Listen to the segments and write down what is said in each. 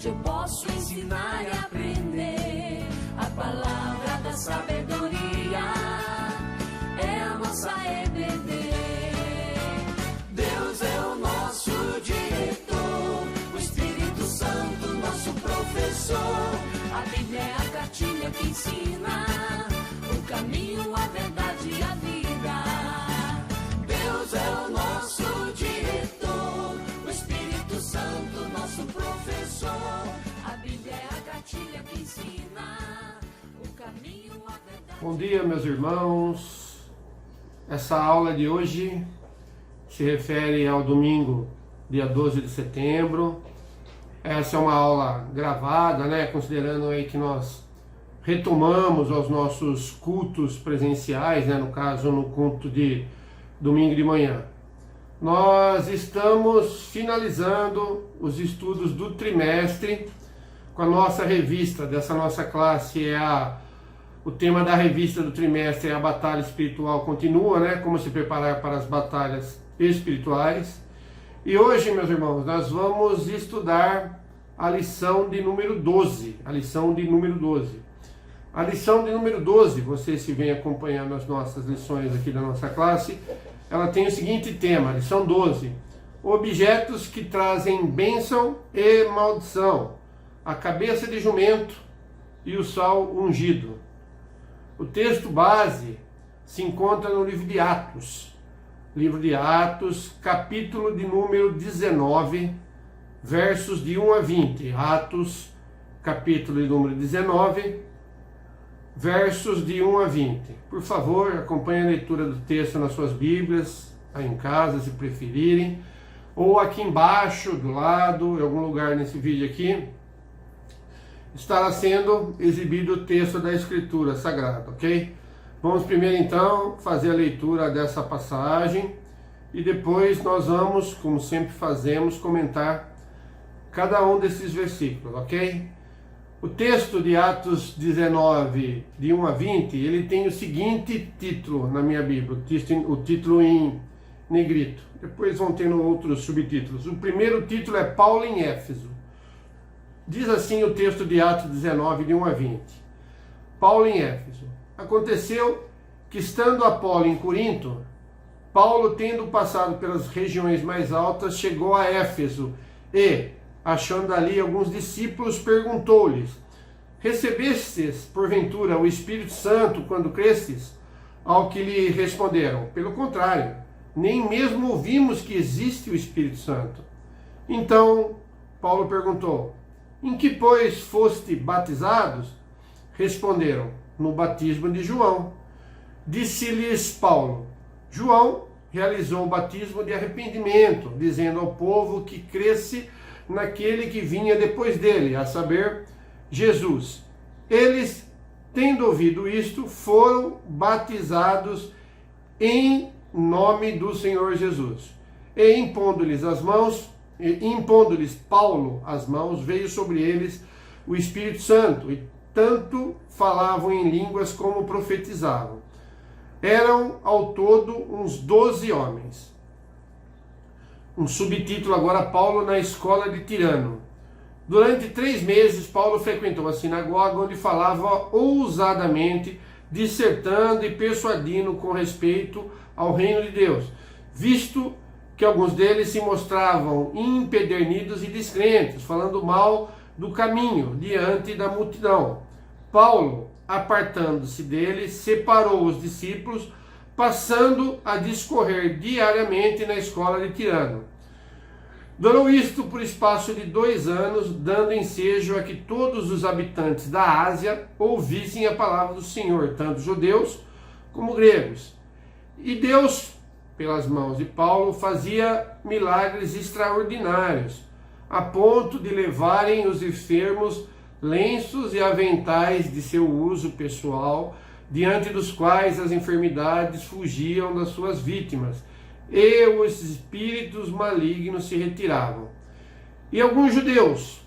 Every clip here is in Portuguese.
eu posso ensinar e aprender. A palavra da sabedoria é a nossa EBD. Deus é o nosso diretor, o Espírito Santo nosso professor. A Bíblia é a cartilha que ensina o caminho, a verdade e a vida. Deus é o nosso diretor, o Espírito Santo nosso professor. A Bíblia é a cartilha que ensina o caminho, a verdade. Bom dia, meus irmãos. Essa aula de hoje se refere ao domingo, dia 12 de setembro. Essa é uma aula gravada, considerando aí que nós retomamos os nossos cultos presenciais, no caso no culto de domingo de manhã. Nós estamos finalizando os estudos do trimestre com a nossa revista, dessa nossa classe, o tema da revista do trimestre é a batalha espiritual continua, como se preparar para as batalhas espirituais. E hoje, meus irmãos, nós vamos estudar a lição de número 12. A lição de número 12. A lição de número 12, vocês que vêm acompanhando as nossas lições aqui da nossa classe, ela tem o seguinte tema, lição 12. Objetos que trazem bênção e maldição. A cabeça de jumento e o sal ungido. O texto base se encontra no livro de Atos. Livro de Atos, capítulo de número 19, versos de 1 a 20. Atos, capítulo de número 19, versos de 1 a 20. Por favor, acompanhe a leitura do texto nas suas Bíblias, aí em casa, se preferirem, ou aqui embaixo, do lado, em algum lugar nesse vídeo aqui, estará sendo exibido o texto da Escritura Sagrada, ok? Vamos primeiro então fazer a leitura dessa passagem e depois nós vamos, como sempre fazemos, comentar cada um desses versículos, ok? O texto de Atos 19, de 1 a 20, ele tem o seguinte título na minha Bíblia, o título em negrito. Depois vão tendo outros subtítulos. O primeiro título é Paulo em Éfeso. Diz assim o texto de Atos 19, de 1 a 20. Paulo em Éfeso. Aconteceu que, estando Apolo em Corinto, Paulo, tendo passado pelas regiões mais altas, chegou a Éfeso e, achando ali alguns discípulos, perguntou-lhes: recebestes, porventura, o Espírito Santo quando crestes? Ao que lhe responderam: pelo contrário, nem mesmo ouvimos que existe o Espírito Santo. Então Paulo perguntou: em que, pois, foste batizados? Responderam: no batismo de João. Disse-lhes Paulo: João realizou o batismo de arrependimento, dizendo ao povo que cresce naquele que vinha depois dele, a saber, Jesus. Eles, tendo ouvido isto, foram batizados em nome do Senhor Jesus. E impondo-lhes Paulo as mãos, veio sobre eles o Espírito Santo, e tanto falavam em línguas como profetizavam. Eram ao todo uns 12 homens. Um subtítulo agora: Paulo na escola de Tirano. Durante 3 meses, Paulo frequentou a sinagoga, onde falava ousadamente, dissertando e persuadindo com respeito ao reino de Deus, visto que alguns deles se mostravam empedernidos e descrentes, falando mal do caminho diante da multidão. Paulo, apartando-se deles, separou os discípulos, passando a discorrer diariamente na escola de Tirano. Durou isto por espaço de 2 anos, dando ensejo a que todos os habitantes da Ásia ouvissem a palavra do Senhor, tanto judeus como gregos. E Deus, pelas mãos de Paulo, fazia milagres extraordinários, a ponto de levarem os enfermos lenços e aventais de seu uso pessoal, diante dos quais as enfermidades fugiam das suas vítimas, e os espíritos malignos se retiravam. E alguns judeus,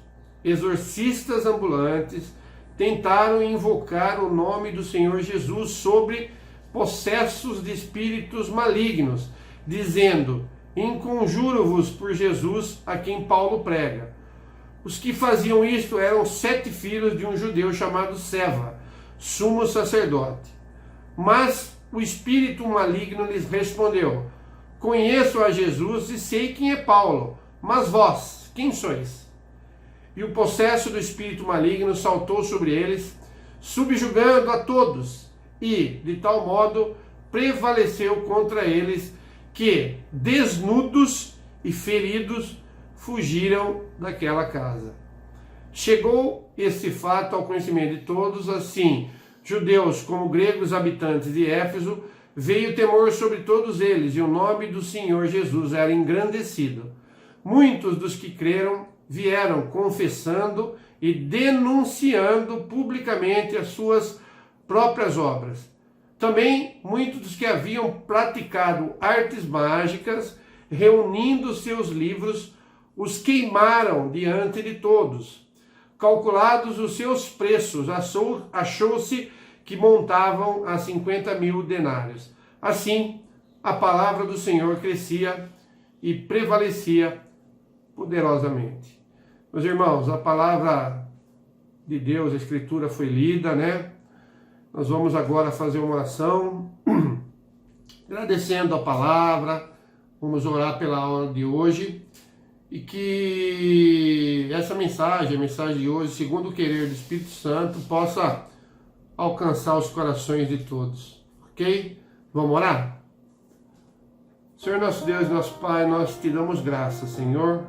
exorcistas ambulantes, tentaram invocar o nome do Senhor Jesus sobre possessos de espíritos malignos, dizendo: inconjuro-vos por Jesus a quem Paulo prega. Os que faziam isto eram 7 filhos de um judeu chamado Seva, sumo sacerdote. Mas o espírito maligno lhes respondeu: conheço a Jesus e sei quem é Paulo, mas vós, quem sois? E o possesso do espírito maligno saltou sobre eles, subjugando a todos, e, de tal modo, prevaleceu contra eles, que, desnudos e feridos, fugiram daquela casa. Chegou esse fato ao conhecimento de todos, assim, judeus como gregos habitantes de Éfeso, veio temor sobre todos eles, e o nome do Senhor Jesus era engrandecido. Muitos dos que creram vieram confessando e denunciando publicamente as suas próprias obras. Também muitos dos que haviam praticado artes mágicas, reunindo seus livros, os queimaram diante de todos. Calculados os seus preços, achou-se que montavam a 50.000 denários. Assim, a palavra do Senhor crescia e prevalecia poderosamente. Meus irmãos, a palavra de Deus, a Escritura foi lida, né? Nós vamos agora fazer uma oração, agradecendo a palavra, vamos orar pela aula de hoje, e que essa mensagem, a mensagem de hoje, segundo o querer do Espírito Santo, possa alcançar os corações de todos, ok? Vamos orar? Senhor nosso Deus e nosso Pai, nós te damos graças, Senhor,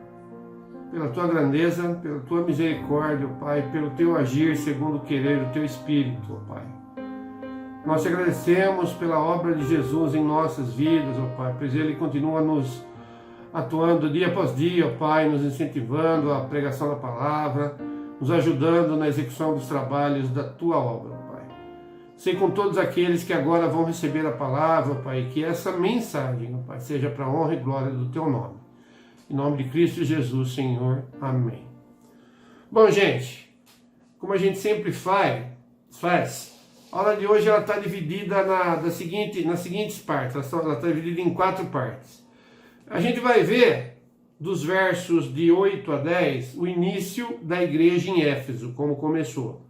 pela tua grandeza, pela tua misericórdia, Pai, pelo teu agir segundo o querer do teu Espírito, Pai. Nós te agradecemos pela obra de Jesus em nossas vidas, ó Pai, pois Ele continua nos atuando dia após dia, ó Pai, nos incentivando a pregação da palavra, nos ajudando na execução dos trabalhos da tua obra, ó Pai. Sei com todos aqueles que agora vão receber a palavra, ó Pai, que essa mensagem, ó Pai, seja para a honra e glória do teu nome. Em nome de Cristo Jesus, Senhor. Amém. Bom, gente, como a gente sempre faz, a aula de hoje está dividida nas seguintes partes. Ela está dividida em 4 partes. A gente vai ver, dos versos de 8 a 10, o início da igreja em Éfeso, como começou.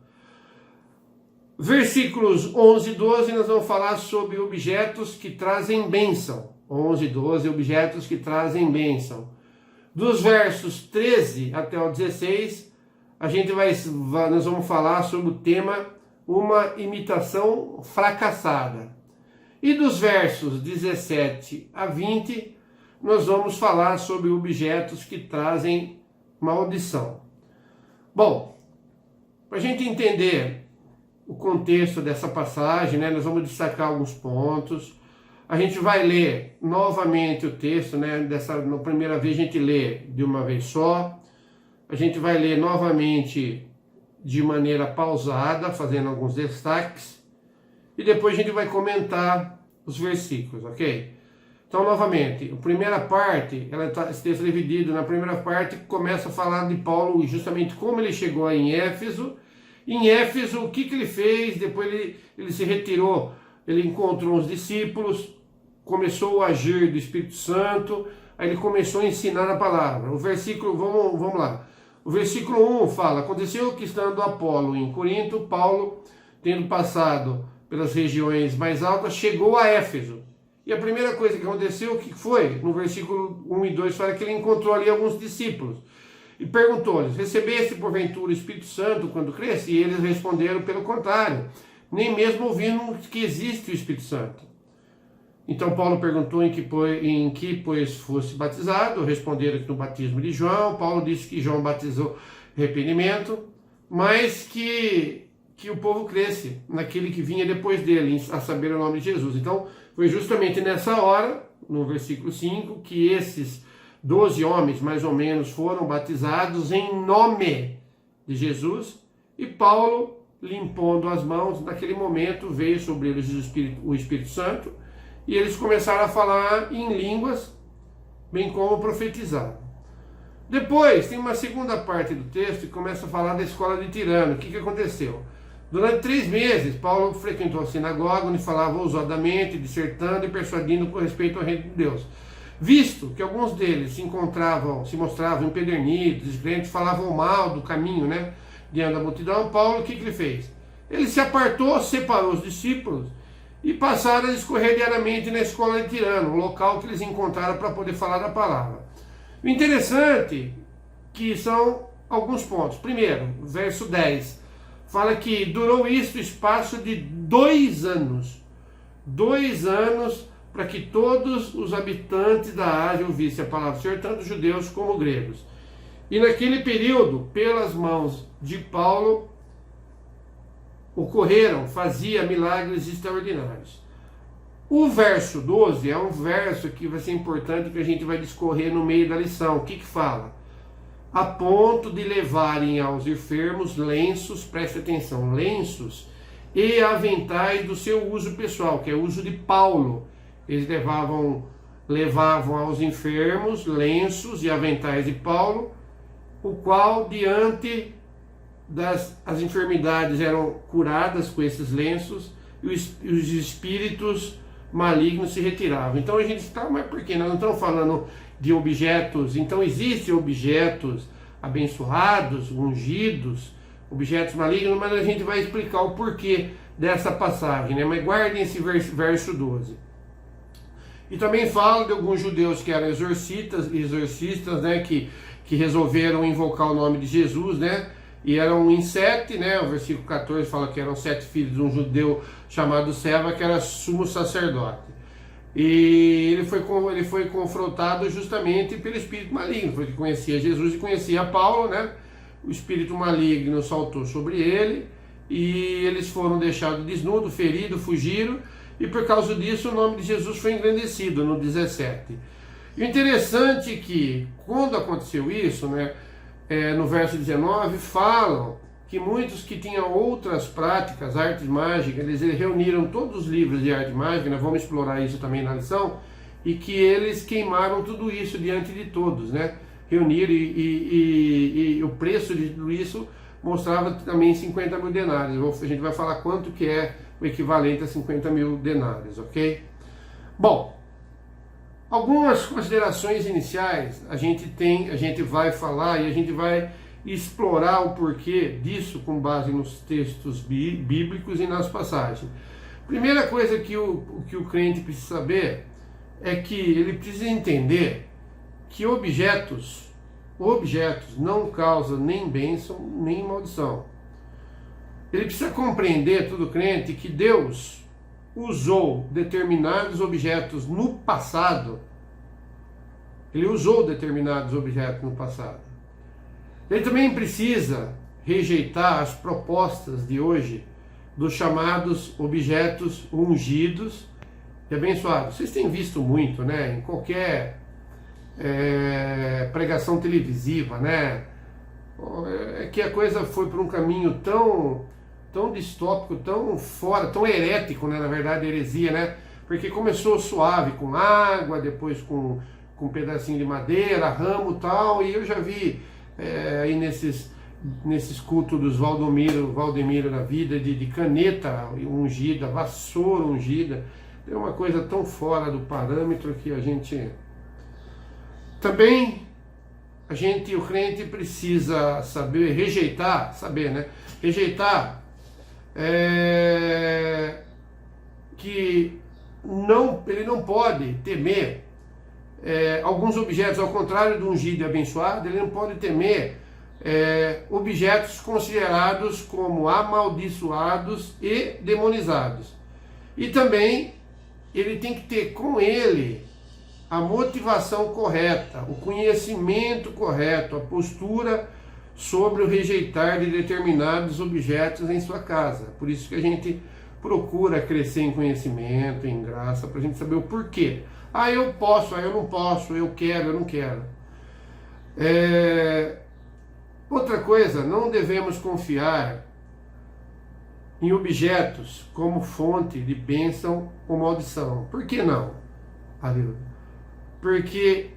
Versículos 11 e 12, nós vamos falar sobre objetos que trazem bênção. 11 e 12, objetos que trazem bênção. Dos versos 13 até o 16, nós vamos falar sobre o tema uma imitação fracassada. E dos versos 17 a 20, nós vamos falar sobre objetos que trazem maldição. Bom, para a gente entender o contexto dessa passagem, né, nós vamos destacar alguns pontos. A gente vai ler novamente o texto, né? Na primeira vez a gente lê de uma vez só. A gente vai ler novamente de maneira pausada, fazendo alguns destaques. E depois a gente vai comentar os versículos, ok? Então, novamente, a primeira parte, esse texto é dividido. Na primeira parte, começa a falar de Paulo, justamente como ele chegou em Éfeso. Em Éfeso, o que ele fez? Depois ele se retirou, ele encontrou os discípulos, começou o agir do Espírito Santo, aí ele começou a ensinar a palavra. O versículo, vamos lá. O versículo 1 fala: aconteceu que, estando Apolo em Corinto, Paulo, tendo passado pelas regiões mais altas, chegou a Éfeso. E a primeira coisa que aconteceu, o que foi? No versículo 1 e 2 fala que ele encontrou ali alguns discípulos e perguntou-lhes: recebeste porventura o Espírito Santo quando cresce? E eles responderam: pelo contrário, nem mesmo ouvimos que existe o Espírito Santo. Então Paulo perguntou em que pois fosse batizado. Responderam que no batismo de João. Paulo disse que João batizou arrependimento, mas que o povo cresce naquele que vinha depois dele, a saber, o nome de Jesus. Então foi justamente nessa hora, no versículo 5, que esses 12 homens, mais ou menos, foram batizados em nome de Jesus, e Paulo, limpando as mãos, naquele momento veio sobre eles o Espírito Santo, e eles começaram a falar em línguas, bem como profetizar. Depois, tem uma segunda parte do texto que começa a falar da escola de Tirano. O que aconteceu? Durante 3 meses, Paulo frequentou a sinagoga, onde falava ousadamente, dissertando e persuadindo com respeito ao reino de Deus. Visto que alguns deles se mostravam empedernidos, descrentes, falavam mal do caminho, né, diante da multidão, Paulo, o que ele fez? Ele se apartou, separou os discípulos e passaram a discorrer diariamente na escola de Tirano, o local que eles encontraram para poder falar da palavra. O interessante que são alguns pontos. Primeiro, verso 10, fala que durou isso o espaço de 2 anos. 2 anos para que todos os habitantes da Ásia ouvissem a palavra do Senhor, tanto judeus como gregos. E naquele período, pelas mãos de Paulo, fazia milagres extraordinários. O verso 12 é um verso que vai ser importante, que a gente vai discorrer no meio da lição. O que fala? A ponto de levarem aos enfermos lenços, preste atenção, lenços e aventais do seu uso pessoal, que é o uso de Paulo. Eles levavam aos enfermos lenços e aventais de Paulo, o qual diante as enfermidades eram curadas com esses lenços e os espíritos malignos se retiravam. Então a gente está, mas por quê? Nós não estamos falando de objetos, então existem objetos abençoados, ungidos, objetos malignos, mas a gente vai explicar o porquê dessa passagem, né? Mas guardem esse verso 12. E também fala de alguns judeus que eram exorcistas, né? Que resolveram invocar o nome de Jesus, né? E eram em 7, né? O versículo 14 fala que eram 7 filhos de um judeu chamado Seva, que era sumo sacerdote. E ele foi confrontado justamente pelo espírito maligno, porque conhecia Jesus e conhecia Paulo, né? O espírito maligno saltou sobre ele e eles foram deixados desnudos, feridos, fugiram, e por causa disso o nome de Jesus foi engrandecido no 17. E o interessante é que quando aconteceu isso, né, no verso 19, falam que muitos que tinham outras práticas, artes mágicas, eles reuniram todos os livros de arte mágica, nós vamos explorar isso também na lição, e que eles queimaram tudo isso diante de todos, né? Reuniram e o preço de tudo isso mostrava também 50 mil denários. A gente vai falar quanto que é o equivalente a 50 mil denários, ok? Bom, algumas considerações iniciais a gente vai falar e a gente vai explorar o porquê disso com base nos textos bíblicos e nas passagens. Primeira coisa que o crente precisa saber é que ele precisa entender que objetos não causam nem bênção nem maldição. Ele precisa compreender, todo crente, que Deus usou determinados objetos no passado. Ele usou determinados objetos no passado. Ele também precisa rejeitar as propostas de hoje dos chamados objetos ungidos e abençoados. Vocês têm visto muito, né? Em qualquer pregação televisiva, né? É que a coisa foi por um caminho tão distópico, tão fora, tão herético, né? Na verdade, heresia, né? Porque começou suave com água, depois com um pedacinho de madeira, ramo e tal, e eu já vi aí nesses cultos dos Valdemiro da vida, de caneta ungida, vassoura ungida. É uma coisa tão fora do parâmetro que a gente... Também o crente precisa rejeitar que ele não pode temer alguns objetos, ao contrário do ungido e abençoado, ele não pode temer objetos considerados como amaldiçoados e demonizados. E também ele tem que ter com ele a motivação correta, o conhecimento correto, a postura sobre o rejeitar de determinados objetos em sua casa. Por isso que a gente procura crescer em conhecimento, em graça, para a gente saber o porquê. Eu posso, eu não posso, eu quero, eu não quero. Outra coisa, não devemos confiar em objetos como fonte de bênção ou maldição. Por que não? Aleluia. Porque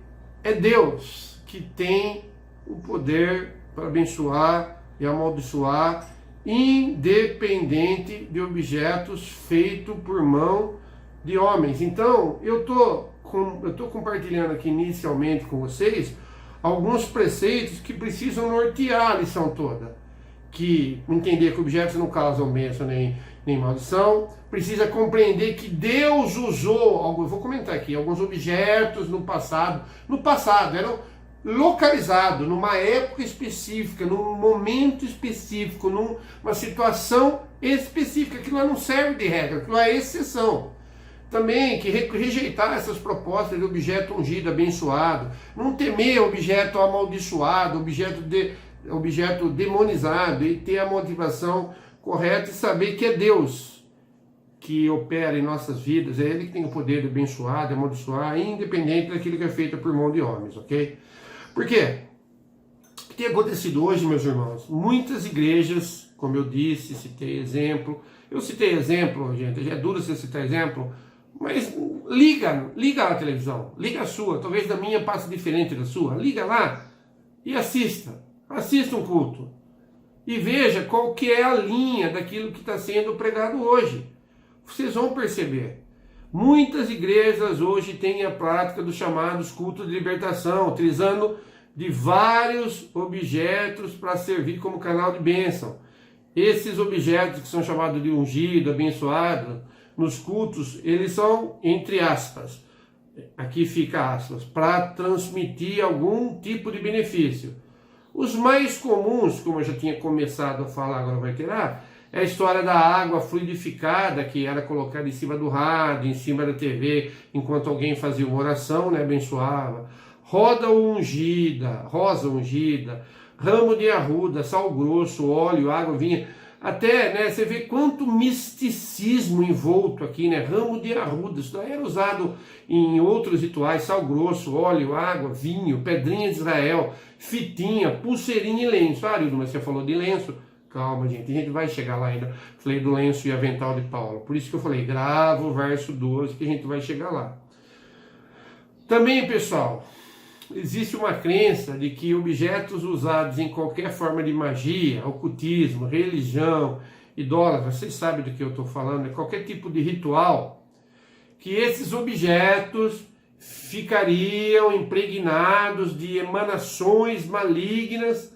é Deus que tem o poder para abençoar e amaldiçoar, independente de objetos feitos por mão de homens. Então, eu estou estou compartilhando aqui inicialmente com vocês alguns preceitos que precisam nortear a lição toda. Que entender que objetos não causam bênção nem maldição, precisa compreender que Deus usou, eu vou comentar aqui, alguns objetos no passado eram localizados numa época específica, num momento específico, numa situação específica, que não serve de regra, que é exceção. Também que rejeitar essas propostas de objeto ungido, abençoado, não temer objeto amaldiçoado, objeto demonizado, e ter a motivação correta e saber que é Deus que opera em nossas vidas, é Ele que tem o poder de abençoar, de amaldiçoar, independente daquilo que é feito por mão de homens, ok? Por quê? O que tem acontecido hoje, meus irmãos? Muitas igrejas, como eu disse, citei exemplo, gente, é duro você citar exemplo, mas liga a televisão, liga a sua, talvez da minha passe diferente da sua, liga lá e assista um culto e veja qual que é a linha daquilo que está sendo pregado hoje. Vocês vão perceber, muitas igrejas hoje têm a prática dos chamados cultos de libertação, utilizando de vários objetos para servir como canal de bênção. Esses objetos que são chamados de ungido, abençoado, nos cultos, eles são, entre aspas, aqui fica aspas, para transmitir algum tipo de benefício. Os mais comuns, como eu já tinha começado a falar, agora vai tirar, é a história da água fluidificada, que era colocada em cima do rádio, em cima da TV, enquanto alguém fazia uma oração, né, abençoava. Rosa ungida, ramo de arruda, sal grosso, óleo, água, vinho. Até, né, você vê quanto misticismo envolto aqui, né? Ramo de arruda, isso daí era usado em outros rituais, sal grosso, óleo, água, vinho, pedrinha de Israel, fitinha, pulseirinha e lenço. Ah, Arildo, mas você falou de lenço? Calma, gente, a gente vai chegar lá ainda. Falei do lenço e avental de Paulo. Por isso que eu falei, grava o verso 12 que a gente vai chegar lá. Também, pessoal, existe uma crença de que objetos usados em qualquer forma de magia, ocultismo, religião, idólatra, vocês sabem do que eu estou falando, qualquer tipo de ritual, que esses objetos ficariam impregnados de emanações malignas,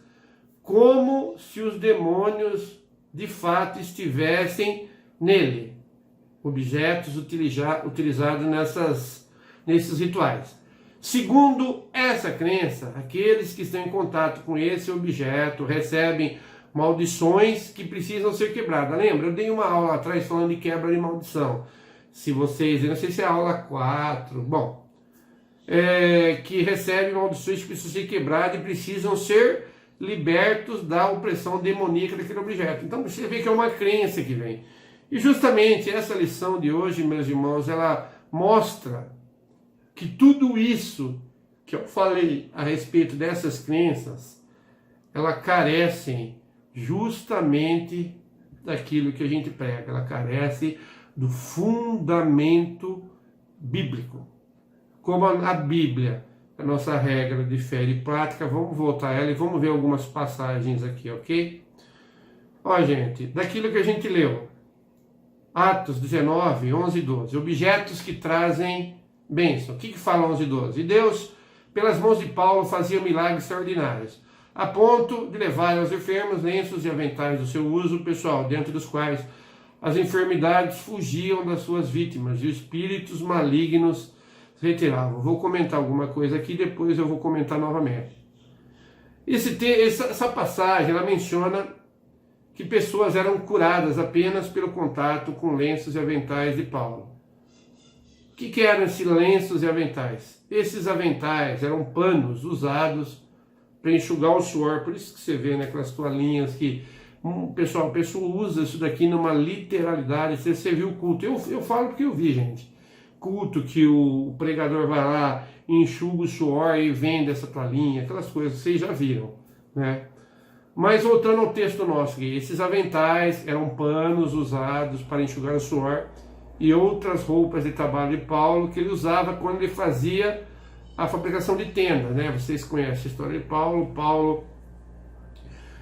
como se os demônios de fato estivessem nele. Objetos utilizados nesses rituais. Segundo essa crença, aqueles que estão em contato com esse objeto recebem maldições que precisam ser quebradas. Lembra? Eu dei uma aula atrás falando de quebra de maldição. Se vocês, eu não sei se é a aula 4, que recebem maldições que precisam ser quebradas e precisam ser libertos da opressão demoníaca daquele objeto. Então você vê que é uma crença que vem. E justamente essa lição de hoje, meus irmãos, ela mostra que tudo isso que eu falei a respeito dessas crenças, elas carecem justamente daquilo que a gente prega, ela carece do fundamento bíblico. Como a Bíblia, a nossa regra de fé e prática, vamos voltar a ela e vamos ver algumas passagens aqui, ok? Ó, gente, daquilo que a gente leu, Atos 19, 11 e 12, objetos que trazem bênção. O que fala 11 e 12? E Deus, pelas mãos de Paulo, fazia milagres extraordinários, a ponto de levar aos enfermos lenços e aventais do seu uso pessoal, dentro dos quais as enfermidades fugiam das suas vítimas e os espíritos malignos se retiravam. Vou comentar alguma coisa aqui, depois eu vou comentar novamente. Essa passagem, ela menciona que pessoas eram curadas apenas pelo contato com lenços e aventais de Paulo. O que eram esses lenços e aventais? Esses aventais eram panos usados para enxugar o suor. Por isso que você vê, né, aquelas toalhinhas que... Pessoal, a pessoa usa isso daqui numa literalidade. Você viu o culto. Eu falo porque eu vi, gente. Culto que o pregador vai lá, enxuga o suor e vende essa toalhinha. Aquelas coisas, vocês já viram, né? Mas voltando ao texto nosso aqui. Esses aventais eram panos usados para enxugar o suor e outras roupas de trabalho de Paulo que ele usava quando ele fazia a fabricação de tendas, né? Vocês conhecem a história de Paulo. Paulo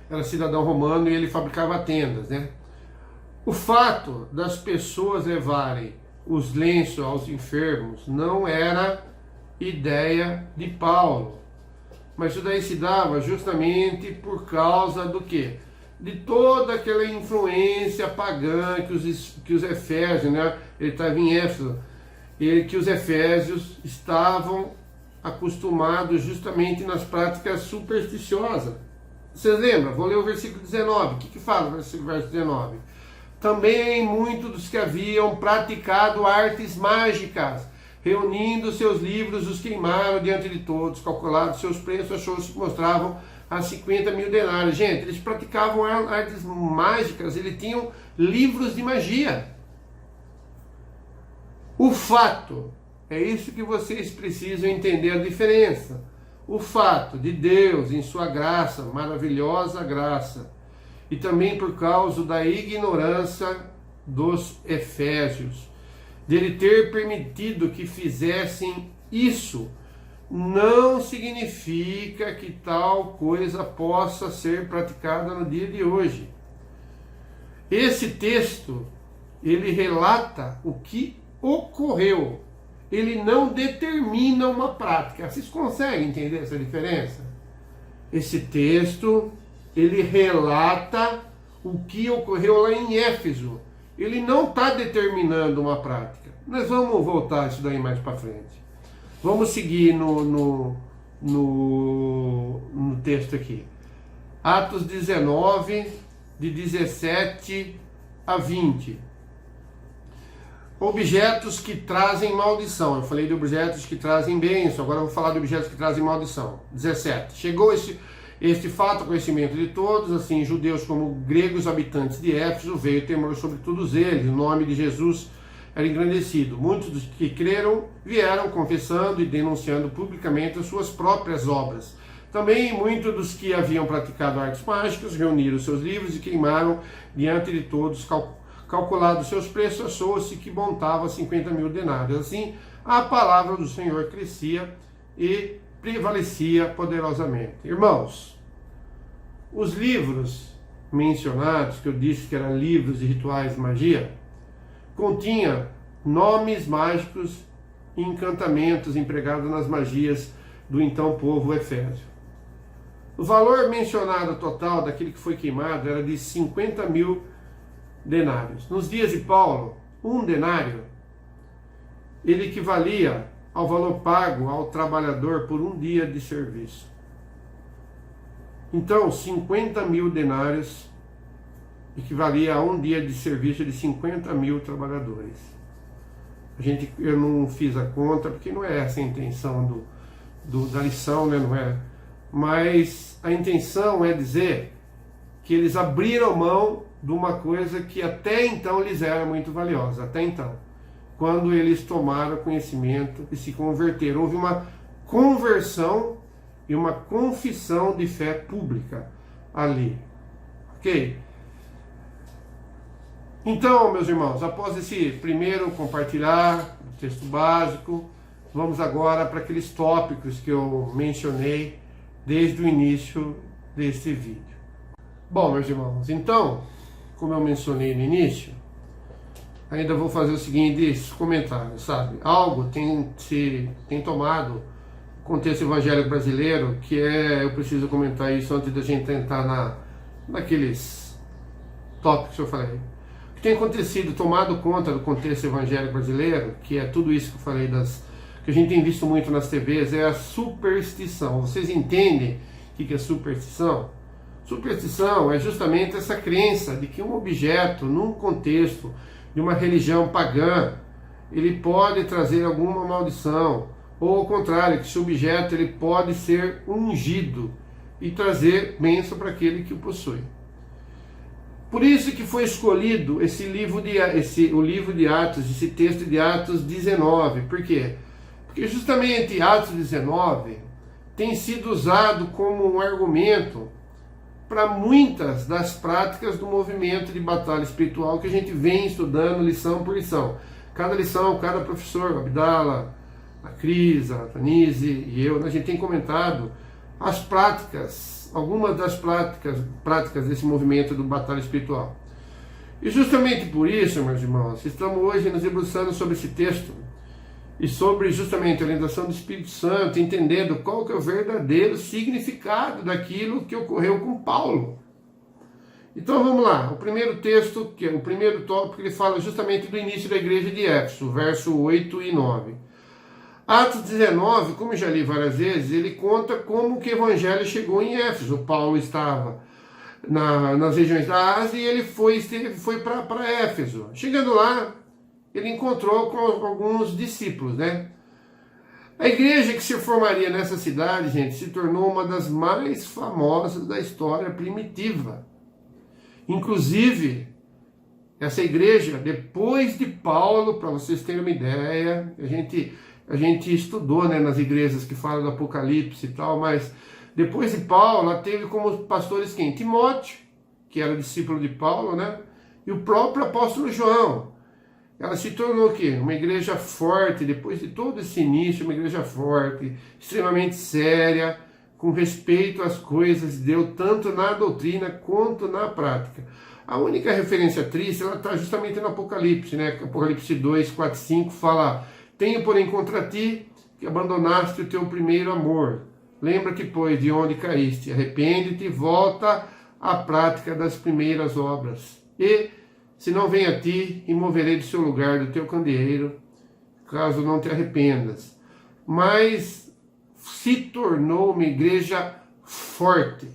era cidadão romano e ele fabricava tendas, né? O fato das pessoas levarem os lenços aos enfermos não era ideia de Paulo. Mas isso daí se dava justamente por causa do quê? De toda aquela influência pagã que os efésios, né? Ele estava em Éfeso, que os efésios estavam acostumados justamente nas práticas supersticiosas. Vocês lembram? Vou ler o versículo 19. O que fala o versículo 19? Também muitos dos que haviam praticado artes mágicas, reunindo seus livros, os queimaram diante de todos, calculados seus preços, achou-se que mostravam a 50 mil denários. Gente, eles praticavam artes mágicas, eles tinham livros de magia. O fato, é isso que vocês precisam entender a diferença. O fato de Deus, em sua graça, maravilhosa graça, e também por causa da ignorância dos efésios, dele ter permitido que fizessem isso, não significa que tal coisa possa ser praticada no dia de hoje. Esse texto, ele relata o que ocorreu. Ele não determina uma prática. Vocês conseguem entender essa diferença? Esse texto, ele relata o que ocorreu lá em Éfeso. Ele não está determinando uma prática. Nós vamos voltar isso daí mais para frente. Vamos seguir no texto aqui. Atos 19, de 17 a 20. Objetos que trazem maldição. Eu falei de objetos que trazem bênção, agora eu vou falar de objetos que trazem maldição. 17. Chegou este fato ao conhecimento de todos, assim, judeus como gregos habitantes de Éfeso, veio temor sobre todos eles, o nome de Jesus era engrandecido. Muitos dos que creram vieram confessando e denunciando publicamente as suas próprias obras. Também muitos dos que haviam praticado artes mágicas reuniram seus livros e queimaram diante de todos, calculado seus preços, achou-se que montava 50 mil denários. Assim, a palavra do Senhor crescia e prevalecia poderosamente. Irmãos, os livros mencionados, que eu disse que eram livros de rituais de magia, continha nomes mágicos e encantamentos empregados nas magias do então povo efésio. O valor mencionado total daquele que foi queimado era de 50 mil denários. Nos dias de Paulo, um denário, ele equivalia ao valor pago ao trabalhador por um dia de serviço. Então, 50 mil denários equivalia a um dia de serviço de 50 mil trabalhadores. Eu não fiz a conta, porque não é essa a intenção da lição, né? Não é. Mas a intenção é dizer que eles abriram mão de uma coisa que até então lhes era muito valiosa, até então, quando eles tomaram conhecimento e se converteram. Houve uma conversão e uma confissão de fé pública ali, ok? Então, meus irmãos, após esse primeiro compartilhar o texto básico, vamos agora para aqueles tópicos que eu mencionei desde o início desse vídeo. Bom, meus irmãos, então, como eu mencionei no início, ainda vou fazer o seguinte comentário, sabe? Algo tem tomado o contexto evangélico brasileiro, que eu preciso comentar isso antes da gente entrar naqueles tópicos que eu falei. O que tem acontecido, tomado conta do contexto evangélico brasileiro, que é tudo isso que eu falei, que a gente tem visto muito nas TVs, é a superstição. Vocês entendem o que é superstição? Superstição é justamente essa crença de que um objeto, num contexto de uma religião pagã, ele pode trazer alguma maldição, ou ao contrário, que esse objeto ele pode ser ungido e trazer bênção para aquele que o possui. Por isso que foi escolhido o livro de Atos, esse texto de Atos 19. Por quê? Porque justamente Atos 19 tem sido usado como um argumento para muitas das práticas do movimento de batalha espiritual que a gente vem estudando lição por lição. Cada lição, cada professor, o Abdala, a Cris, a Tanise e eu, a gente tem comentado as práticas, algumas das práticas desse movimento do batalha espiritual. E justamente por isso, meus irmãos, estamos hoje nos debruçando sobre esse texto e sobre justamente a orientação do Espírito Santo, entendendo qual que é o verdadeiro significado daquilo que ocorreu com Paulo. Então vamos lá, o primeiro texto, que é o primeiro tópico, ele fala justamente do início da igreja de Éfeso, verso 8 e 9. Atos 19, como eu já li várias vezes, ele conta como que o evangelho chegou em Éfeso. Paulo estava nas regiões da Ásia e ele foi para Éfeso. Chegando lá, ele encontrou com alguns discípulos, né? A igreja que se formaria nessa cidade, gente, se tornou uma das mais famosas da história primitiva. Inclusive, essa igreja, depois de Paulo, para vocês terem uma ideia, a gente estudou, né, nas igrejas que falam do Apocalipse e tal, mas depois de Paulo, ela teve como pastores quem? Timóteo, que era discípulo de Paulo, né? E o próprio apóstolo João. Ela se tornou o quê? Uma igreja forte, depois de todo esse início, uma igreja forte, extremamente séria, com respeito às coisas de Deus, tanto na doutrina quanto na prática. A única referência triste, ela está justamente no Apocalipse, né? Apocalipse 2, 4, 5 fala: tenho, porém, contra ti que abandonaste o teu primeiro amor. Lembra-te, pois, de onde caíste, arrepende-te e volta à prática das primeiras obras. E, se não vem a ti, removerei do seu lugar do teu candeeiro, caso não te arrependas. Mas se tornou uma igreja forte,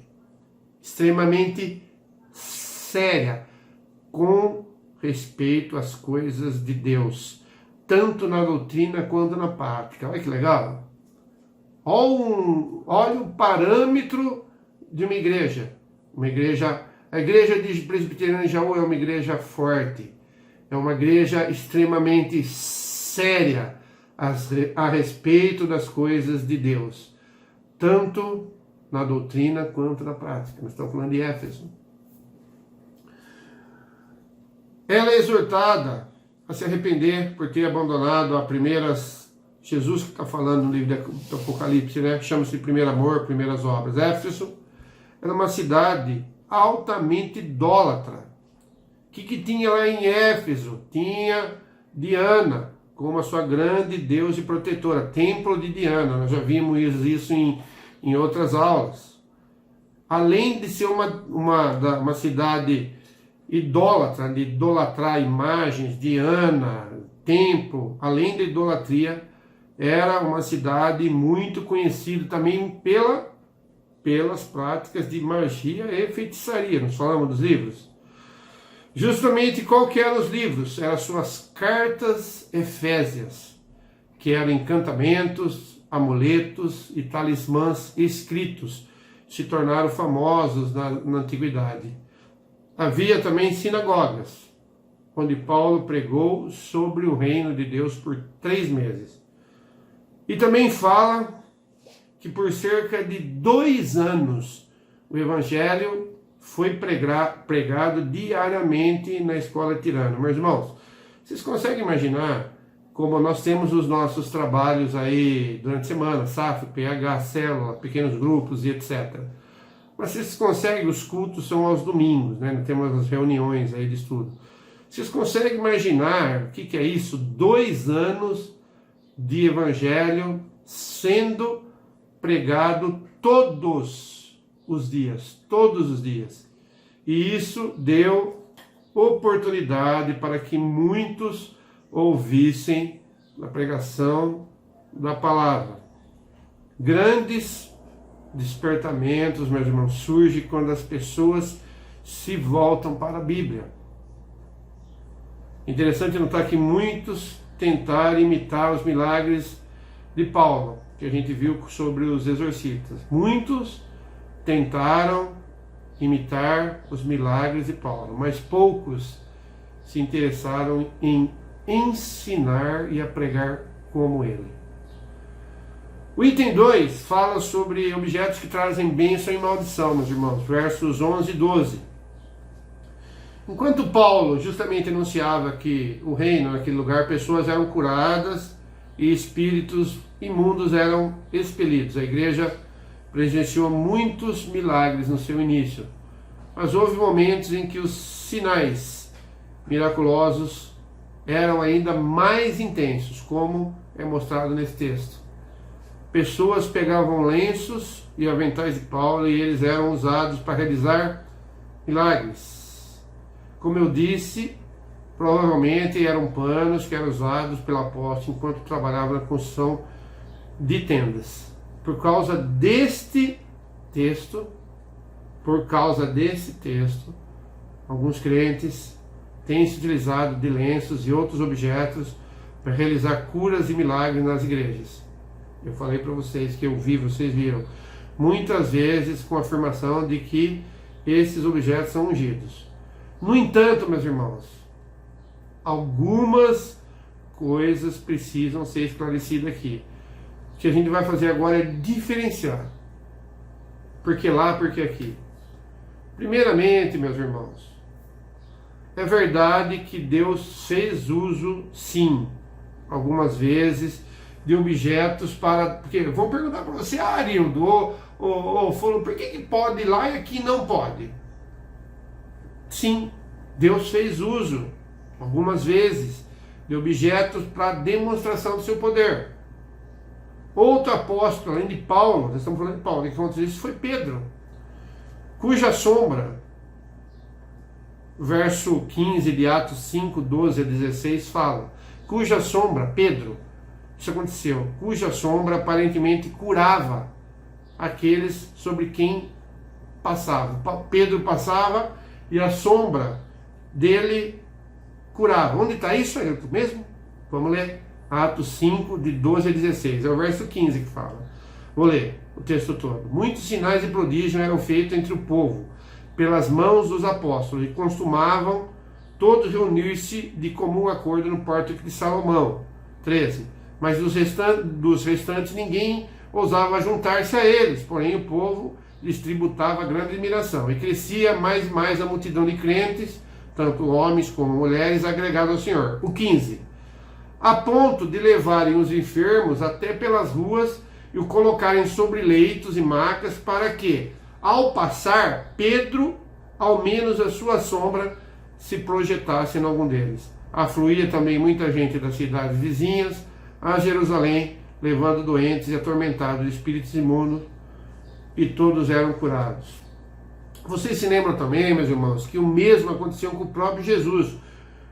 extremamente séria, com respeito às coisas de Deus, tanto na doutrina quanto na prática. Olha que legal! Olha o parâmetro de uma igreja. A igreja de Presbiteriana de Jaú é uma igreja forte, é uma igreja extremamente séria a respeito das coisas de Deus, tanto na doutrina quanto na prática. Nós estamos falando de Éfeso. Ela é exortada a se arrepender por ter abandonado a primeiras... Jesus que está falando no livro do Apocalipse, né? Chama-se primeiro amor, primeiras obras. Éfeso era uma cidade altamente idólatra. O que tinha lá em Éfeso? Tinha Diana como a sua grande deusa e protetora, templo de Diana. Nós já vimos isso em outras aulas. Além de ser uma cidade idólatra, de idolatrar imagens, Diana, templo, além da idolatria, era uma cidade muito conhecida também pelas práticas de magia e feitiçaria. Nós falamos dos livros. Justamente qual que eram os livros? Eram as suas cartas efésias, que eram encantamentos, amuletos e talismãs escritos. Se tornaram famosos na antiguidade. Havia também sinagogas, onde Paulo pregou sobre o reino de Deus por 3 meses. E também fala que por cerca de 2 anos o evangelho foi pregado diariamente na escola tirana. Meus irmãos, vocês conseguem imaginar como nós temos os nossos trabalhos aí durante a semana, SAF, PH, célula, pequenos grupos e etc. Mas vocês conseguem, os cultos são aos domingos, né? Temos as reuniões aí de estudo. Vocês conseguem imaginar o que é isso? 2 anos de evangelho sendo pregado todos os dias. E isso deu oportunidade para que muitos ouvissem a pregação da palavra. Grandes despertamentos, meus irmãos, surgem quando as pessoas se voltam para a Bíblia. Interessante notar que muitos tentaram imitar os milagres de Paulo, que a gente viu sobre os exorcistas. Muitos tentaram imitar os milagres de Paulo, mas poucos se interessaram em ensinar e a pregar como ele. O item 2 fala sobre objetos que trazem bênção e maldição, meus irmãos, versos 11 e 12. Enquanto Paulo justamente anunciava que o reino, naquele lugar, pessoas eram curadas e espíritos imundos eram expelidos. A igreja presenciou muitos milagres no seu início, mas houve momentos em que os sinais miraculosos eram ainda mais intensos, como é mostrado nesse texto. Pessoas pegavam lenços e aventais de Paulo e eles eram usados para realizar milagres. Como eu disse, provavelmente eram panos que eram usados pelo apóstolo enquanto trabalhava na construção de tendas. Por causa deste texto, alguns crentes têm se utilizado de lenços e outros objetos para realizar curas e milagres nas igrejas. Eu falei para vocês que eu vi, vocês viram, muitas vezes com a afirmação de que esses objetos são ungidos. No entanto, meus irmãos, algumas coisas precisam ser esclarecidas aqui. O que a gente vai fazer agora é diferenciar. Por que lá, por que aqui? Primeiramente, meus irmãos, é verdade que Deus fez uso, sim, algumas vezes, de objetos para... Porque vão perguntar para você, Arildo, ou Fulano, por que pode ir lá e aqui não pode? Sim, Deus fez uso, algumas vezes, de objetos para demonstração do seu poder. Outro apóstolo, além de Paulo, nós estamos falando de Paulo, que aconteceu isso foi Pedro, cuja sombra, verso 15 de Atos 5, 12 a 16, fala, cuja sombra, Pedro, isso aconteceu, cuja sombra aparentemente curava aqueles sobre quem passava. Pedro passava e a sombra dele curava. Onde está isso aí mesmo? Vamos ler. Atos 5, de 12 a 16. É o verso 15 que fala. Vou ler o texto todo. Muitos sinais e prodígios eram feitos entre o povo, pelas mãos dos apóstolos, e costumavam todos reunir-se de comum acordo no pórtico de Salomão. 13. Mas dos restantes ninguém ousava juntar-se a eles, porém o povo lhes tributava grande admiração, e crescia mais e mais a multidão de crentes, tanto homens como mulheres, agregados ao Senhor. O 15. A ponto de levarem os enfermos até pelas ruas e o colocarem sobre leitos e macas, para que, ao passar, Pedro, ao menos a sua sombra, se projetasse em algum deles. Afluía também muita gente das cidades vizinhas a Jerusalém, levando doentes e atormentados de espíritos imundos, e todos eram curados. Vocês se lembram também, meus irmãos, que o mesmo aconteceu com o próprio Jesus,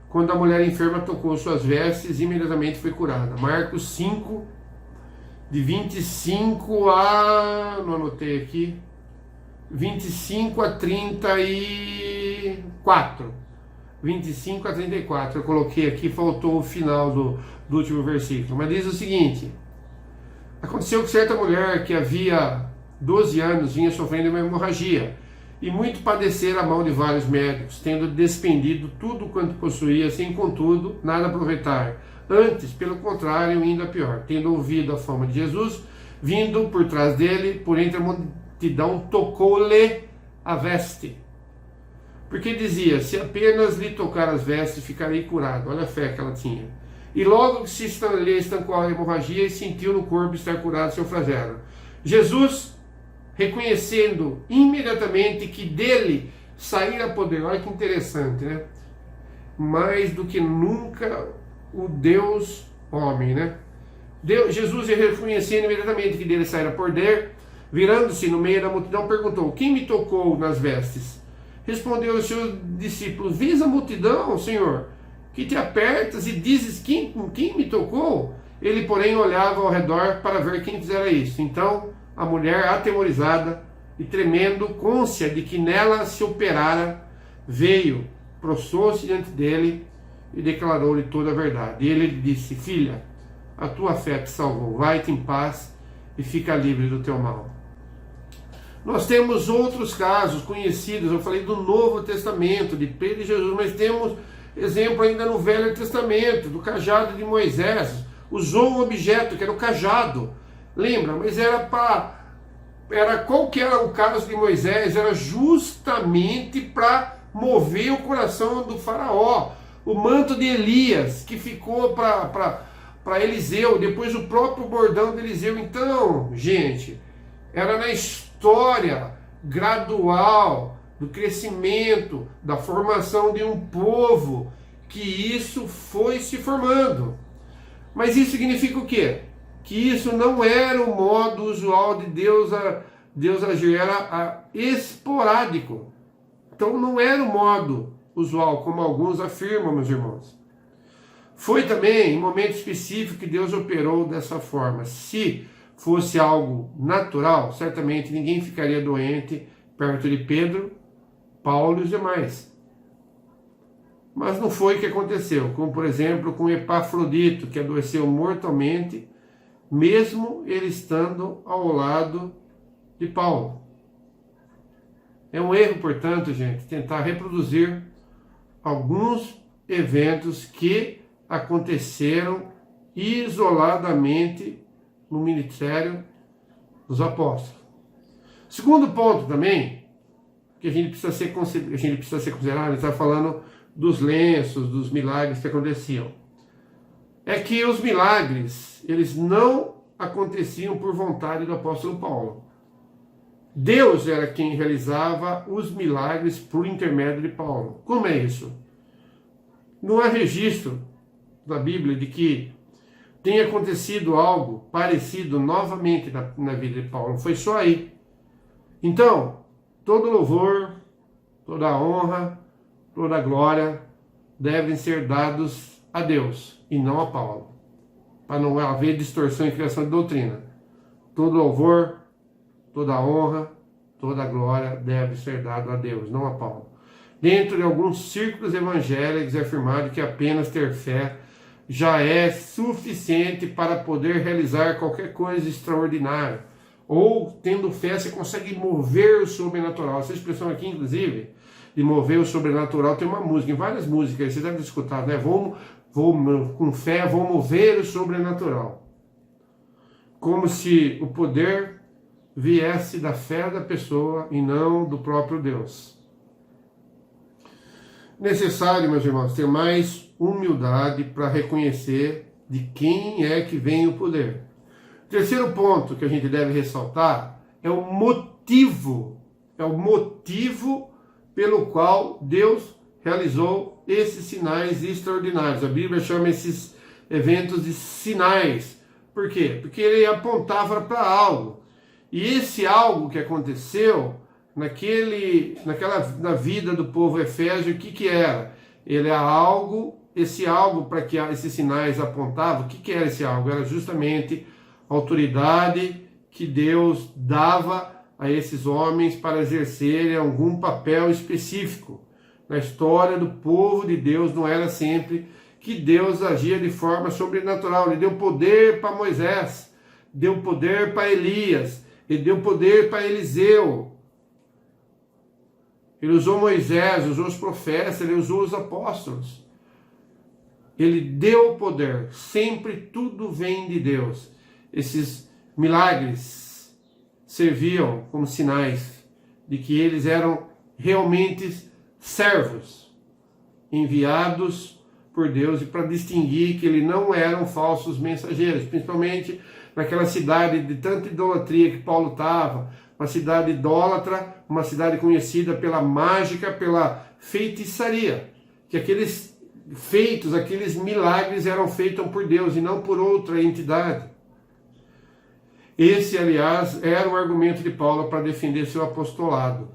quando a mulher enferma tocou suas vestes, imediatamente foi curada. Marcos 5, de 25 a... não anotei aqui... 25 a 34. 25 a 34. Eu coloquei aqui, faltou o final do último versículo. Mas diz o seguinte: aconteceu que certa mulher que havia 12 anos vinha sofrendo uma hemorragia, e muito padecera a mão de vários médicos, tendo despendido tudo quanto possuía, sem contudo nada aproveitar. Antes, pelo contrário, indo a pior. Tendo ouvido a fama de Jesus, vindo por trás dele, por entre a multidão, tocou-lhe a veste. Porque dizia, se apenas lhe tocar as vestes, ficarei curado. Olha a fé que ela tinha. E logo que se lhe estancou a hemorragia, e sentiu no corpo estar curado seu flagelo. Jesus, reconhecendo imediatamente que dele saíra poder, olha que interessante, né? Mais do que nunca o Deus homem, né? Jesus, reconhecendo imediatamente que dele saíra poder, virando-se no meio da multidão, perguntou, quem me tocou nas vestes? Respondeu o seu discípulo, vês a multidão, Senhor, que te apertas e dizes quem me tocou? Ele, porém, olhava ao redor para ver quem fizera isso. Então, a mulher, atemorizada e tremendo, côncia de que nela se operara, veio, prostrou-se diante dele e declarou-lhe toda a verdade. E ele lhe disse, filha, a tua fé te salvou, vai-te em paz e fica livre do teu mal. Nós temos outros casos conhecidos, eu falei do Novo Testamento, de Pedro e Jesus, mas temos exemplo ainda no Velho Testamento, do cajado de Moisés. Usou um objeto que era o cajado, lembra? Mas qual que era o caso de Moisés? Era justamente para mover o coração do faraó. O manto de Elias, que ficou para Eliseu, depois o próprio bordão de Eliseu. Então, gente, era na história gradual do crescimento, da formação de um povo, que isso foi se formando. Mas isso significa o quê? Que isso não era o modo usual de Deus agir, era esporádico. Então não era o modo usual, como alguns afirmam, meus irmãos. Foi também em momento específico que Deus operou dessa forma. Se fosse algo natural, certamente ninguém ficaria doente perto de Pedro, Paulo e os demais. Mas não foi o que aconteceu, como por exemplo com Epafrodito, que adoeceu mortalmente, mesmo ele estando ao lado de Paulo. É um erro, portanto, gente, tentar reproduzir alguns eventos que aconteceram isoladamente no ministério dos apóstolos. Segundo ponto também, que a gente precisa ser considerado, ele está falando dos lenços, dos milagres que aconteciam. É que os milagres, eles não aconteciam por vontade do apóstolo Paulo. Deus era quem realizava os milagres por intermédio de Paulo. Como é isso? Não há registro na Bíblia de que tenha acontecido algo parecido novamente na vida de Paulo. Foi só aí. Então, todo louvor, toda honra, toda glória devem ser dados a Deus e não a Paulo, para não haver distorção e criação de doutrina. Todo louvor, toda honra, toda glória deve ser dado a Deus, não a Paulo. Dentro de alguns círculos evangélicos é afirmado que apenas ter fé já é suficiente para poder realizar qualquer coisa extraordinária. Ou, tendo fé, você consegue mover o sobrenatural. Essa expressão aqui, inclusive, de mover o sobrenatural, tem uma música, em várias músicas, vocês devem escutar, né? Com fé, vou mover o sobrenatural. Como se o poder viesse da fé da pessoa e não do próprio Deus. Necessário, meus irmãos, ter mais humildade para reconhecer de quem é que vem o poder. Terceiro ponto que a gente deve ressaltar é o motivo pelo qual Deus realizou esses sinais extraordinários. A Bíblia chama esses eventos de sinais. Por quê? Porque ele apontava para algo. E esse algo que aconteceu na vida do povo efésio, o que era? Ele é algo, esse algo para que esses sinais apontavam, o que era esse algo? Era justamente a autoridade que Deus dava a esses homens para exercerem algum papel específico. Na história do povo de Deus não era sempre que Deus agia de forma sobrenatural. Ele deu poder para Moisés, deu poder para Elias, ele deu poder para Eliseu. Ele usou Moisés, usou os profetas, ele usou os apóstolos. Ele deu poder. Sempre tudo vem de Deus. Esses milagres serviam como sinais de que eles eram realmente servos, enviados por Deus, e para distinguir que eles não eram falsos mensageiros, principalmente naquela cidade de tanta idolatria que Paulo estava, uma cidade idólatra, uma cidade conhecida pela mágica, pela feitiçaria, que aqueles feitos, aqueles milagres eram feitos por Deus e não por outra entidade. Esse, aliás, era o argumento de Paulo para defender seu apostolado.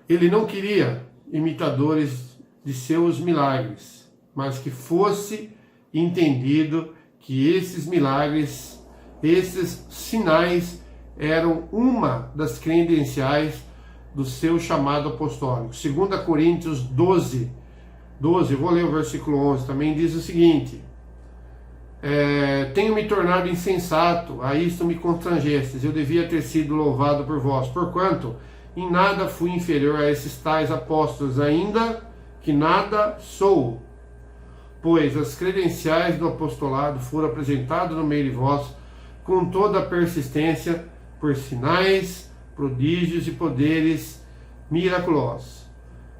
Ele não queria imitadores de seus milagres, mas que fosse entendido que esses milagres, esses sinais, eram uma das credenciais do seu chamado apostólico. 2 Coríntios 12, vou ler o versículo 11, também diz o seguinte: tenho me tornado insensato, a isto me constrangestes, eu devia ter sido louvado por vós, porquanto em nada fui inferior a esses tais apóstolos, ainda que nada sou, pois as credenciais do apostolado foram apresentadas no meio de vós com toda a persistência, por sinais, prodígios e poderes miraculosos.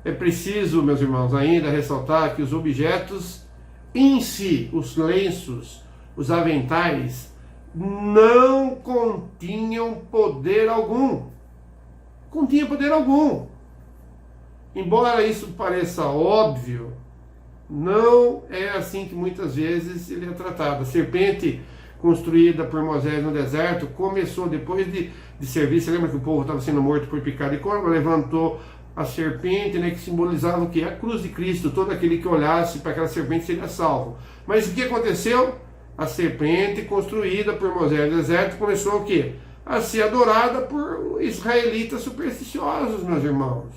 É preciso, meus irmãos, ainda ressaltar que os objetos em si, os lenços, os aventais, não continham poder algum. Continha poder algum. embora isso pareça óbvio, não é assim que muitas vezes ele é tratado. A serpente construída por Moisés no deserto começou depois de servir. Você lembra que o povo estava sendo morto por picada de cobra? Levantou a serpente, né, que simbolizava o quê? A cruz de Cristo. Todo aquele que olhasse para aquela serpente seria salvo. Mas o que aconteceu? A serpente construída por Moisés no deserto começou o quê? A ser adorada por israelitas supersticiosos, meus irmãos.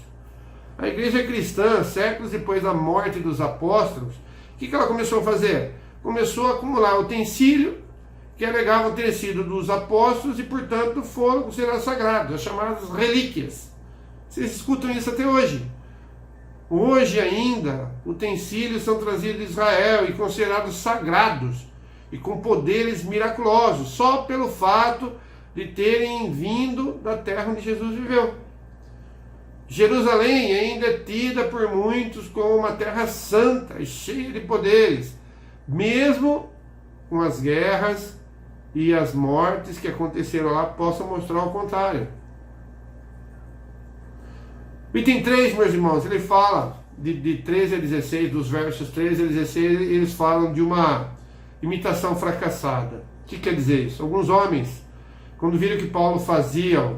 A igreja cristã, séculos depois da morte dos apóstolos, o que ela começou a fazer? Começou a acumular utensílio que alegavam ter sido dos apóstolos e, portanto, foram considerados sagrados, as chamadas relíquias. Vocês escutam isso até hoje. Hoje ainda, utensílios são trazidos de Israel e considerados sagrados e com poderes miraculosos, só pelo fato de terem vindo da terra onde Jesus viveu. Jerusalém ainda é tida por muitos como uma terra santa e cheia de poderes, mesmo com as guerras e as mortes que aconteceram lá possam mostrar o contrário. Item 3, meus irmãos, ele fala de 13 a 16, dos versos 13 a 16, eles falam de uma imitação fracassada. O que quer dizer isso? Alguns homens, quando viram que Paulo fazia,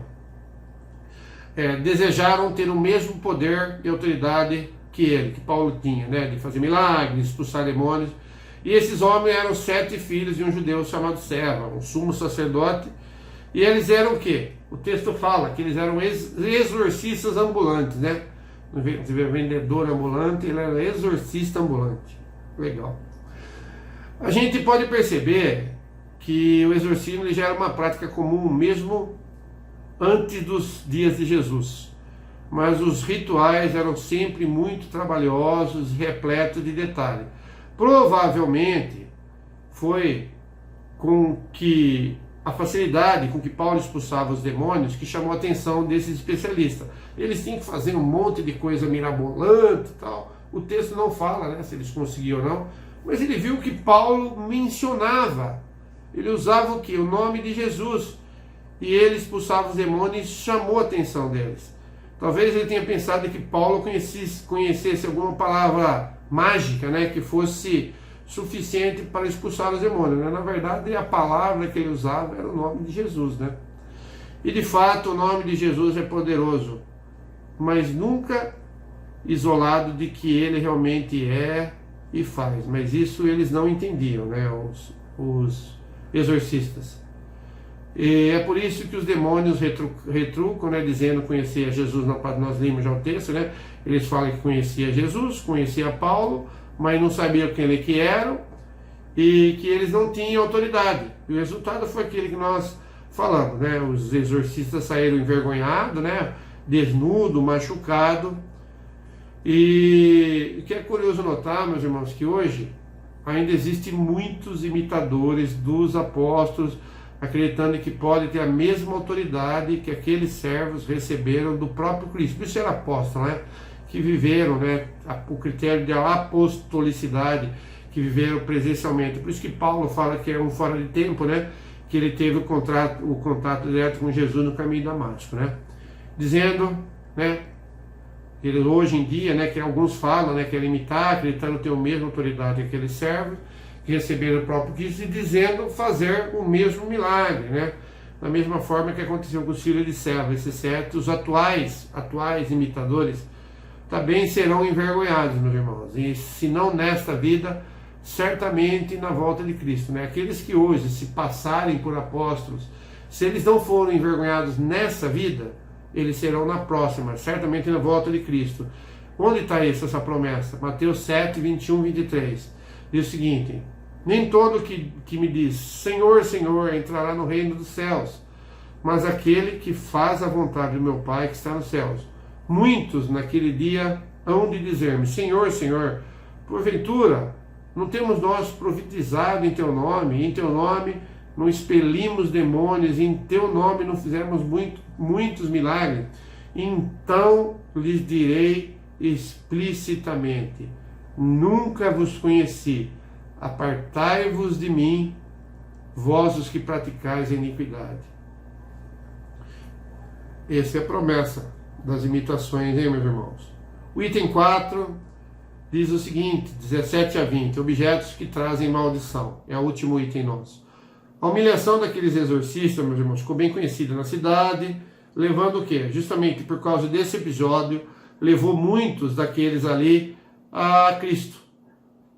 desejaram ter o mesmo poder e autoridade que Paulo tinha, né, de fazer milagres, expulsar demônios. E esses homens eram 7 filhos de um judeu chamado Serva, um sumo sacerdote. E eles eram o quê? O texto fala que eles eram exorcistas ambulantes, né? Vendedor ambulante, ele era exorcista ambulante. Legal. A gente pode perceber que o exorcismo ele já era uma prática comum mesmo antes dos dias de Jesus. Mas os rituais eram sempre muito trabalhosos, repletos de detalhes. Provavelmente foi com que a facilidade com que Paulo expulsava os demônios que chamou a atenção desses especialistas. Eles tinham que fazer um monte de coisa mirabolante e tal. O texto não fala, né, se eles conseguiam ou não, mas ele viu que Paulo mencionava. Ele usava o que? O nome de Jesus. E ele expulsava os demônios e chamou a atenção deles. Talvez ele tenha pensado que Paulo conhecesse alguma palavra mágica, né, que fosse suficiente para expulsar os demônios, né? Na verdade, a palavra que ele usava era o nome de Jesus, né? E de fato, o nome de Jesus é poderoso, mas nunca isolado de que ele realmente é e faz. Mas isso eles não entendiam, né? Os exorcistas. E é por isso que os demônios retrucam, né, dizendo conhecer Jesus. Nós lemos já o texto, né? Eles falam que conhecia Jesus, conhecia Paulo, mas não sabiam quem ele que eram e que eles não tinham autoridade. E o resultado foi aquele que nós falamos, né? Os exorcistas saíram envergonhados, né? Desnudo, machucado. E o que é curioso notar, meus irmãos, que hoje ainda existem muitos imitadores dos apóstolos, acreditando que pode ter a mesma autoridade que aqueles servos receberam do próprio Cristo. Por isso era apóstolo, né? Que viveram, né, o critério da apostolicidade, que viveram presencialmente. Por isso que Paulo fala que é um fora de tempo, né, que ele teve o contato direto com Jesus no caminho de Damasco, né, dizendo, né, ele hoje em dia, né, que alguns falam, né, que ele imitar, acreditando ter a mesma autoridade que aqueles servos que receberam o próprio Cristo e dizendo fazer o mesmo milagre, né, da mesma forma que aconteceu com os filhos de Serva. Esses 7, os atuais imitadores, também serão envergonhados, meus irmãos, e se não nesta vida, certamente na volta de Cristo, né? Aqueles que hoje se passarem por apóstolos, se eles não forem envergonhados nessa vida, eles serão na próxima, certamente na volta de Cristo. Onde está essa promessa? Mateus 7, 21, 23, diz o seguinte: nem todo que me diz Senhor, Senhor, entrará no reino dos céus, mas aquele que faz a vontade do meu Pai que está nos céus. Muitos naquele dia hão de dizer-me, Senhor, Senhor, porventura não temos nós profetizado em Teu nome, e em Teu nome não expelimos demônios, e em Teu nome não fizemos muitos milagres? Então lhes direi explicitamente, nunca vos conheci, apartai-vos de mim, vós os que praticais a iniquidade. Essa é a promessa das imitações, hein, meus irmãos? O item 4 diz o seguinte, 17 a 20, objetos que trazem maldição. É o último item nosso. A humilhação daqueles exorcistas, meus irmãos, ficou bem conhecida na cidade, levando o quê? Justamente por causa desse episódio, levou muitos daqueles ali a Cristo.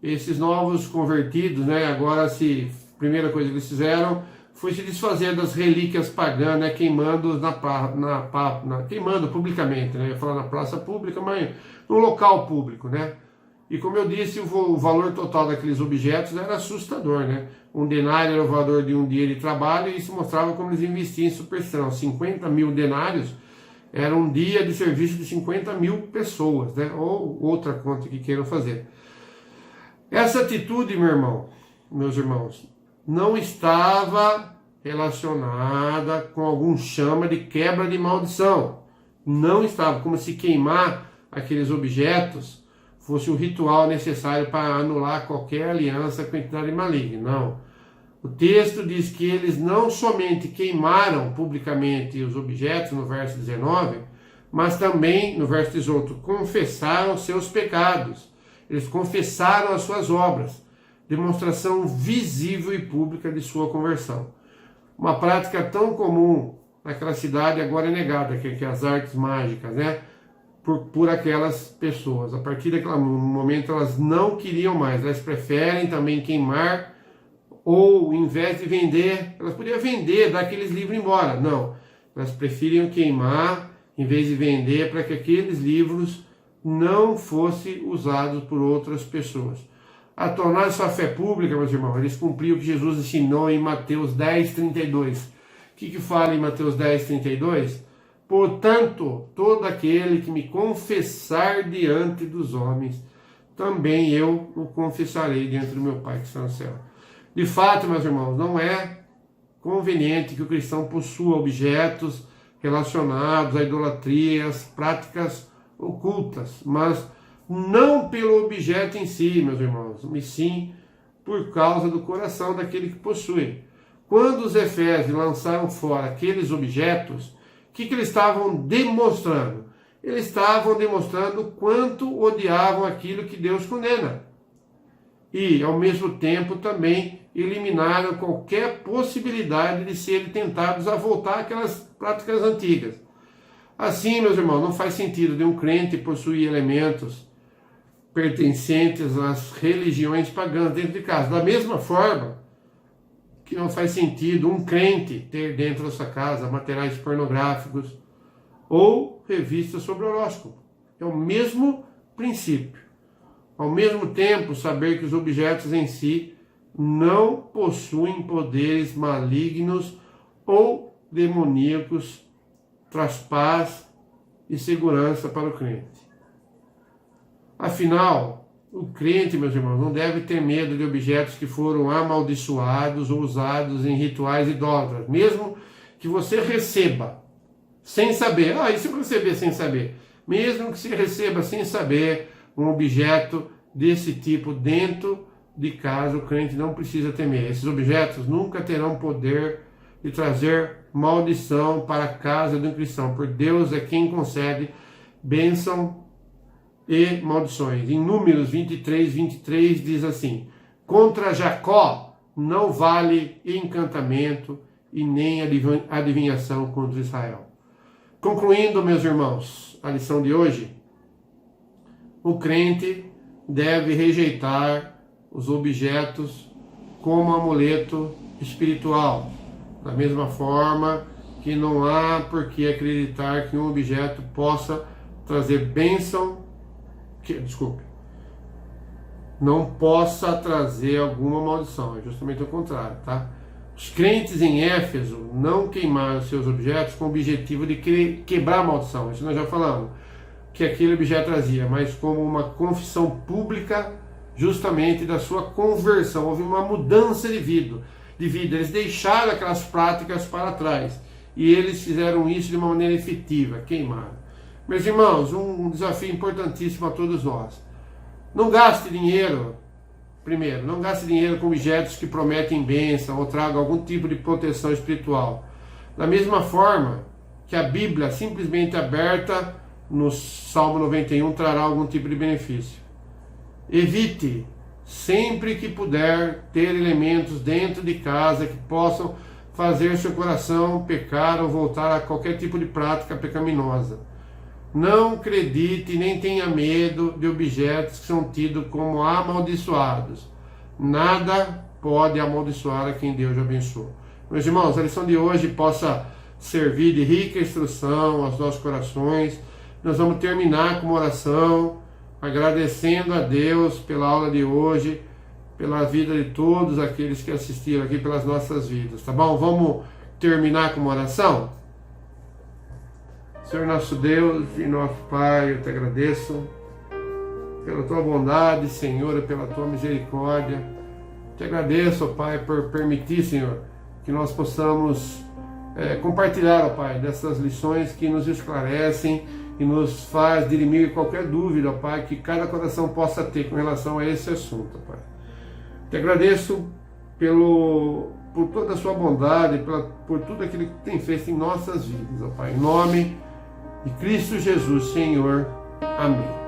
Esses novos convertidos, né, agora a primeira coisa que eles fizeram foi se desfazer das relíquias pagãs, né, queimando queimando publicamente, né, eu ia falar na praça pública, mas no local público, né. E como eu disse, o valor total daqueles objetos era assustador, né? Um denário era o valor de um dia de trabalho e isso mostrava como eles investiam em superstição. 50 mil denários era um dia de serviço de 50 mil pessoas, né? Ou outra conta que queiram fazer. Essa atitude, meus irmãos, não estava relacionada com algum chama de quebra de maldição. Não estava, como se queimar aqueles objetos fosse o ritual necessário para anular qualquer aliança com a entidade maligna. Não. O texto diz que eles não somente queimaram publicamente os objetos, no verso 19, mas também, no verso 18, confessaram seus pecados. Eles confessaram as suas obras, demonstração visível e pública de sua conversão. Uma prática tão comum naquela cidade agora é negada, que é as artes mágicas, né? Por aquelas pessoas. A partir daquele momento elas não queriam mais, elas preferem também queimar, ou em vez de vender, elas podiam vender, dar aqueles livros embora. Não, elas preferiam queimar em vez de vender, para que aqueles livros não fossem usados por outras pessoas. A tornar sua fé pública, meus irmãos, eles cumpriam o que Jesus ensinou em Mateus 10:32. O que fala em Mateus 10:32? Portanto, todo aquele que me confessar diante dos homens, também eu o confessarei diante do meu Pai que está no céu. De fato, meus irmãos, não é conveniente que o cristão possua objetos relacionados à idolatria, às práticas ocultas, mas não pelo objeto em si, meus irmãos, mas sim por causa do coração daquele que possui. Quando os efésios lançaram fora aqueles objetos, o que eles estavam demonstrando? Eles estavam demonstrando o quanto odiavam aquilo que Deus condena. E, ao mesmo tempo, também eliminaram qualquer possibilidade de serem tentados a voltar àquelas práticas antigas. Assim, meus irmãos, não faz sentido de um crente possuir elementos pertencentes às religiões pagãs dentro de casa. Da mesma forma que não faz sentido um crente ter dentro da sua casa materiais pornográficos ou revistas sobre horóscopo. É o mesmo princípio. Ao mesmo tempo, saber que os objetos em si não possuem poderes malignos ou demoníacos, traz paz e segurança para o crente. Afinal, o crente, meus irmãos, não deve ter medo de objetos que foram amaldiçoados ou usados em rituais idólatras, mesmo que você receba sem saber. E se eu receber sem saber? Mesmo que você receba sem saber um objeto desse tipo dentro de casa, o crente não precisa temer. Esses objetos nunca terão poder de trazer maldição para a casa do cristão, porque Deus é quem concede bênção e maldições. Em Números 23 diz assim: contra Jacó não vale encantamento e nem adivinhação contra Israel. Concluindo, meus irmãos, a lição de hoje, o crente deve rejeitar os objetos como amuleto espiritual, da mesma forma que não há por que acreditar que um objeto possa trazer bênção, não possa trazer alguma maldição, é justamente o contrário, tá? Os crentes em Éfeso não queimaram seus objetos com o objetivo de quebrar a maldição, isso nós já falamos, que aquele objeto trazia, mas como uma confissão pública justamente da sua conversão. Houve uma mudança de vida. Eles deixaram aquelas práticas para trás e eles fizeram isso de uma maneira efetiva, queimaram. Meus irmãos, um desafio importantíssimo a todos nós. Não gaste dinheiro, primeiro, não gaste dinheiro com objetos que prometem bênção ou tragam algum tipo de proteção espiritual. Da mesma forma que a Bíblia simplesmente aberta no Salmo 91, trará algum tipo de benefício. Evite, sempre que puder, ter elementos dentro de casa que possam fazer seu coração pecar ou voltar a qualquer tipo de prática pecaminosa. Não acredite nem tenha medo de objetos que são tidos como amaldiçoados. Nada pode amaldiçoar a quem Deus abençoou. Meus irmãos, a lição de hoje possa servir de rica instrução aos nossos corações. Nós vamos terminar com uma oração, agradecendo a Deus pela aula de hoje, pela vida de todos aqueles que assistiram aqui, pelas nossas vidas, tá bom? Vamos terminar com uma oração? Senhor nosso Deus e nosso Pai, eu te agradeço pela tua bondade, Senhor, e pela tua misericórdia. Te agradeço, ó Pai, por permitir, Senhor, que nós possamos compartilhar, ó Pai, dessas lições que nos esclarecem e nos faz dirimir qualquer dúvida, ó Pai, que cada coração possa ter com relação a esse assunto, ó Pai. Te agradeço por toda a sua bondade, por tudo aquilo que tem feito em nossas vidas, ó Pai. Em nome de Cristo Jesus, Senhor. Amém.